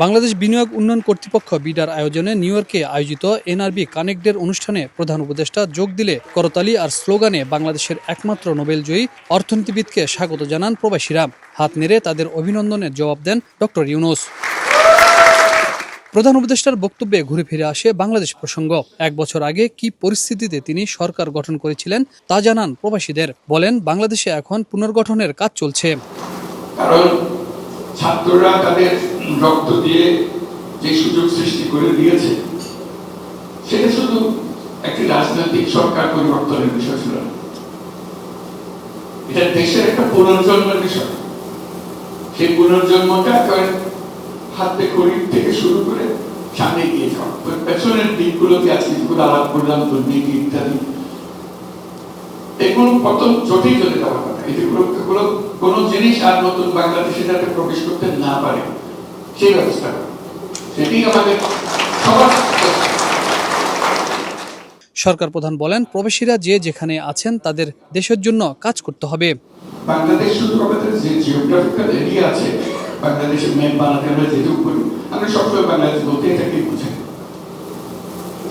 বাংলাদেশ বিনিয়োগ উন্নয়ন কর্তৃপক্ষ বিডার আয়োজনে নিউ ইয়র্কে আয়োজিত এনআরবি কানেক্টের অনুষ্ঠানে প্রধান উপদেষ্টা যোগ দিলে করতালি আর স্লোগানে বাংলাদেশের একমাত্র নোবেলজয়ী অর্থনীতিবিদকে স্বাগত জানান প্রবাসীরা। হাত নেড়ে তাদের অভিনন্দনের জবাব দেন ডক্টর ইউনূস। প্রধান উপদেষ্টার বক্তব্যে ঘুরে ফিরে আসে বাংলাদেশ প্রসঙ্গ। 1 বছর আগে কি পরিস্থিতিতে তিনি সরকার গঠন করেছিলেন তা জানান প্রবাসীদের। বলেন, বাংলাদেশে এখন পুনর্গঠনের কাজ চলছে। কারণ ছাত্ররা তাদের রক্ত দিয়ে যে সুযোগ সৃষ্টি করে দিয়েছে সেটা শুধু একটি রাজনৈতিক সরকার পরিবর্তনের বিষয় ছিল না, এটা দেশের একটা পুনর্জন্মের বিষয়। সেই পুনর্জন্মটা হাতে খড়ি থেকে শুরু করে সামনে গিয়ে যাওয়া, পেছনের দিকগুলোতে আজকে যেগুলো আলাপ করলাম, দুর্নীতি ইত্যাদি, এগুলো কত জটিল চলে যাওয়ার কথা। এগুলো কোনো জিনিস আর নতুন বাংলাদেশে যাতে প্রবেশ করতে না পারে সেই ব্যবস্থা করা, সেটি আমাদের সবার। সরকার প্রধান বলেন, প্রবাসীরা যে যেখানে আছেন তাদের দেশের জন্য কাজ করতে হবে। বাংলাদেশ শুধু আমাদের যে জিওগ্রাফিক্যাল এরিয়া আছে, বাংলাদেশের ম্যাপ বানাতে আমরা যেটুকু করি, আমরা সবসময় বাংলাদেশ বলতে এটাকে বুঝাই,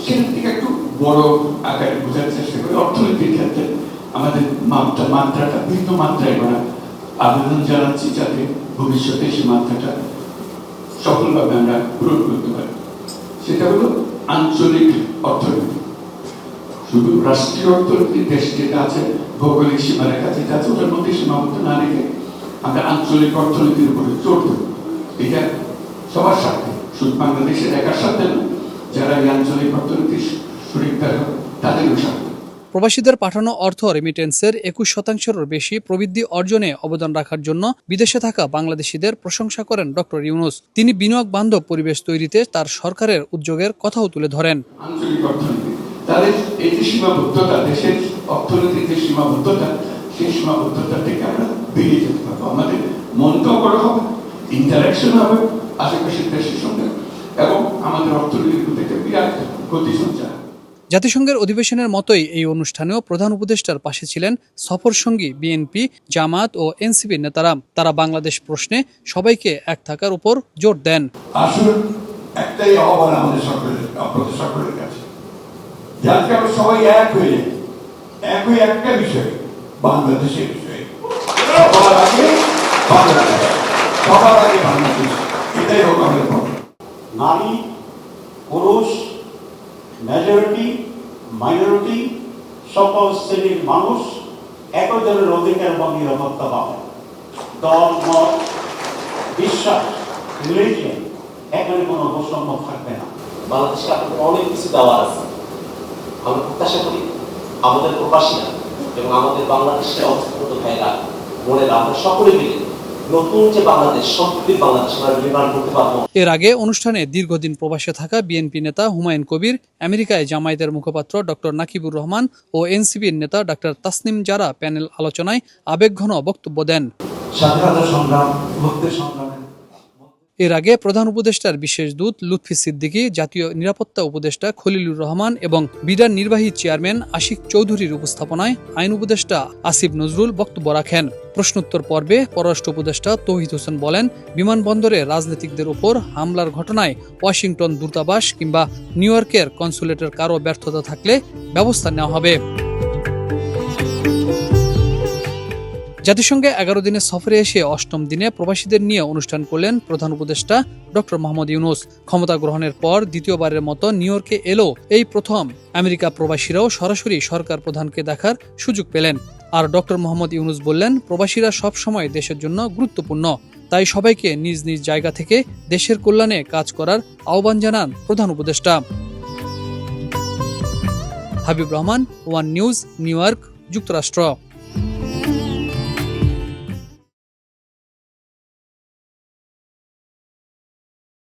সেখান থেকে একটু বড় আকারে বোঝার চেষ্টা করি। অর্থনীতির ক্ষেত্রে আমাদের মাত্রাটা ভিন্ন মাত্রায় করা আবেদন জানাচ্ছি, যাতে ভবিষ্যতে সেই মাত্রাটা সফলভাবে আমরা পূরণ করতে পারি। সেটা হলো আঞ্চলিক অর্থনীতি। শুধু রাষ্ট্রীয় অর্থনীতি, দেশ যেটা আছে ভৌগোলিক সীমারেখা যেটা আছে ওটার মধ্যে সীমাবদ্ধ না রেখে আমরা আঞ্চলিক অর্থনীতির উপরে জোর দেব। এটা সবার সাথে, শুধু বাংলাদেশের একার সাথে না, যারা এই আঞ্চলিক অর্থনীতির শরীরদার তাদেরও সাথে। প্রবাসীদের পাঠানো অর্থ রেমিটেন্সের 21%-এরও বেশি প্রবৃদ্ধি অর্জনে অবদান রাখার জন্য বিদেশে থাকা বাংলাদেশিদের প্রশংসা করেন ডক্টর ইউনূস। তিনি বিনিয়োগ বান্ধব পরিবেশ তৈরিতে তার সরকারের উদ্যোগের কথাও তুলে ধরেন। আঞ্চলিক অর্থনীতি, তাদের এই যে সীমাবদ্ধতা, দেশের অর্থনীতির যে সীমাবদ্ধতা, সেই সীমাবদ্ধতা থেকে আমরা বেরিয়ে যেতে পারবো। আমাদের মনটাও বড় হবে, ইন্টারাকশন হবে আশেপাশের দেশের সঙ্গে, এবং আমাদের অর্থনীতির প্রতি বিরাট গতি সঞ্চার। জাতিসংঘের অধিবেশনের মতোই এই অনুষ্ঠানেও প্রধান উপদেষ্টার পাশে ছিলেন সফরসঙ্গী বিএনপি, জামাত ও এনসিপির নেতারা। তারা বাংলাদেশ প্রশ্নে সবাইকে এক থাকার উপর জোর দেন। আসলে একটাই আহ্বান আমাদের সকলের কাছে, যাতে আমরা সবাই এক হয়ে একই একটা বিষয়, বাংলাদেশের বিষয়ে সবার আগে বাংলাদেশ, এটাই হোক আমাদের প্রবলেম। নারী, পুরুষ, মেজরিটি, মাইনরিটি, সকল শ্রেণীর মানুষ একই ধরনের অধিকার এবং নিরাপত্তা পাবে। দল, মত, বিশ্বাস, রিলিজিয়ন, এখানে কোনো বৈষম্য থাকবে না। বাংলাদেশকে আপনাদের অনেক কিছু দেওয়া আছে। আমরা প্রত্যাশা করি আমাদের প্রবাসীরা এবং আমাদের বাংলাদেশের অন্তর্গত ভাইরা, বোনেরা, আমরা সকলে মিলে নতুন যে বাংলাদেশ, সমৃদ্ধির বাংলাদেশ আমরা নির্মাণ করতে পারবো। এর আগে অনুষ্ঠানে দীর্ঘদিন প্রবাসে থাকা বিএনপি নেতা হুমায়ুন কবির, আমেরিকায় জামায়াতের মুখপাত্র ডক্টর নাকিবুর রহমান ও এনসিপির নেতা ডক্টর তাসনিম জারা প্যানেল আলোচনায় আবেগঘন বক্তব্য দেন। স্বাধীনতা সংগ্রাম, মুক্তির সংগ্রামে এর আগে প্রধান উপদেষ্টার বিশেষ দূত লুৎফি সিদ্দিকী, জাতীয় নিরাপত্তা উপদেষ্টা খলিলুর রহমান এবং বিডার নির্বাহী চেয়ারম্যান আশিক চৌধুরীর উপস্থাপনায় আইন উপদেষ্টা আসিফ নজরুল বক্তব্য রাখেন। প্রশ্নোত্তর পর্বে পররাষ্ট্র উপদেষ্টা তৌহিদ হোসেন বলেন, বিমানবন্দরে রাজনীতিকদের উপর হামলার ঘটনায় ওয়াশিংটন দূতাবাস কিংবা নিউ ইয়র্কের কনসুলেটের কারো ব্যর্থতা থাকলে ব্যবস্থা নেওয়া হবে। জাতিসংঘে 11 দিনের সফরে এসে 8ম দিনে প্রবাসীদের নিয়ে অনুষ্ঠান করলেন প্রধান উপদেষ্টা ডক্টর মোহাম্মদ ইউনূস। ক্ষমতা গ্রহণের পর দ্বিতীয়বারের মতো নিউ ইয়র্কে এলো এই প্রথম। আমেরিকা প্রবাসীরাও সরাসরি সরকার প্রধানকে দেখার সুযোগ পেলেন। আর ডক্টর মোহাম্মদ ইউনূস বললেন, প্রবাসীরা সব সময় দেশের জন্য গুরুত্বপূর্ণ, তাই সবাইকে নিজ নিজ জায়গা থেকে দেশের কল্যাণে কাজ করার আহ্বান জানান প্রধান উপদেষ্টা। Habib Rahman, one news, new York, যুক্তরাষ্ট্র।